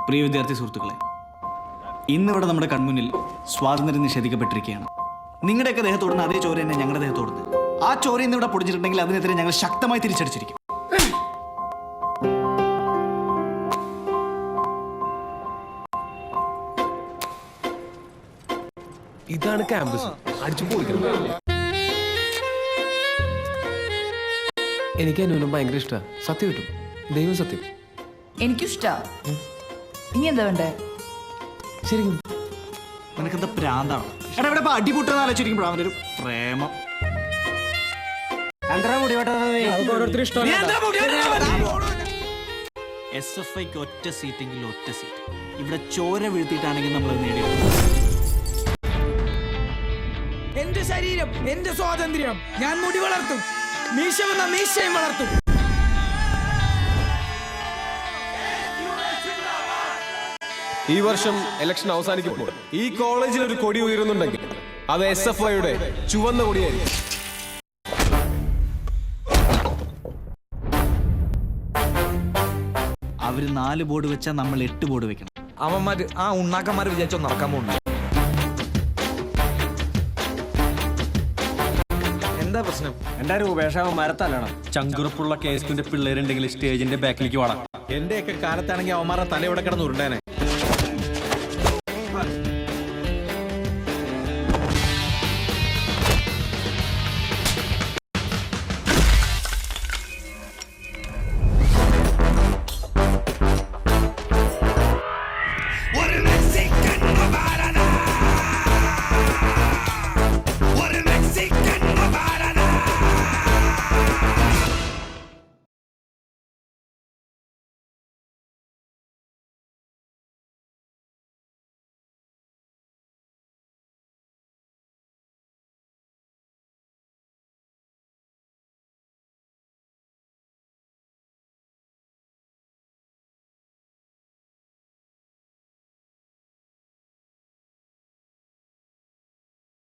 പ്രിയ വിദ്യാർത്ഥി സുഹൃത്തുക്കളെ, ഇന്നിവിടെ നമ്മുടെ കൺമുന്നിൽ സ്വാതന്ത്ര്യം നിഷേധിക്കപ്പെട്ടിരിക്കുകയാണ്. നിങ്ങളുടെയൊക്കെ ദേഹത്തോടുന്ന അതേ ചോര തന്നെ ഞങ്ങളുടെ ദേഹത്തോടുന്നത്. ആ ചോര ഇന്നിവിടെ പൊടിച്ചിട്ടുണ്ടെങ്കിൽ അതിനെതിരെ ഞങ്ങൾ ശക്തമായി തിരിച്ചടിച്ചിരിക്കും. ഇതാണ് ക്യാമ്പസ്. അടിച്ചു പൊളിക്കണം. എനിക്ക് അനുവിനും ഭയങ്കര ഇഷ്ടമാണ്. സത്യം കിട്ടും, ദൈവം സത്യം. എനിക്കിഷ്ടാ. ഇനി എന്താ വേണ്ടേ? ശരിക്കും നിനക്കെന്താ പ്രാന്താണ്? എടാ ഇവിടെ ഇപ്പൊ അടിപൊട്ടുന്ന ആലോചിച്ചിരിക്കുമ്പോൾ അവനൊരു പ്രേമം. SFIക്ക് ഒറ്റ സീറ്റെങ്കിൽ ഒറ്റ സീറ്റ്. ഇവിടെ ചോര വീഴ്ത്തിയിട്ടാണെങ്കിൽ നമ്മൾ നേടിയെടുക്കും. എന്റെ ശരീരം, എന്റെ സ്വാതന്ത്ര്യം. ഞാൻ മുടി വളർത്തും, മീശ വന്ന മീശയും വളർത്തും. ഈ വർഷം ഇലക്ഷൻ അവസാനിക്കുമ്പോൾ ഈ കോളേജിൽ ഒരു കൊടി ഉയരുന്നുണ്ടെങ്കിൽ അത് SFIയുടെ ചുവന്ന കൊടിയായിരിക്കും. അവര് 4 ബോർഡ് വെച്ചാൽ നമ്മൾ 8 ബോർഡ് വെക്കണം. അവന്മാര് ആ ഉണ്ണാക്കന്മാര് വിചാരിച്ചോ നടക്കാൻ പോകുന്നു. എന്താ പ്രശ്നം? എന്റെ രൂപേഷാവൻ മരത്തല്ലണം. ചങ്കുറപ്പുള്ള കേസിന്റെ പിള്ളേരുണ്ടെങ്കിൽ സ്റ്റേജിന്റെ ബാക്കിലേക്ക് വാടാം. എന്റെയൊക്കെ കാലത്താണെങ്കിൽ അവന്മാരുടെ തല ഇവിടെ കിടന്ന് ഉരുണ്ടേനെ.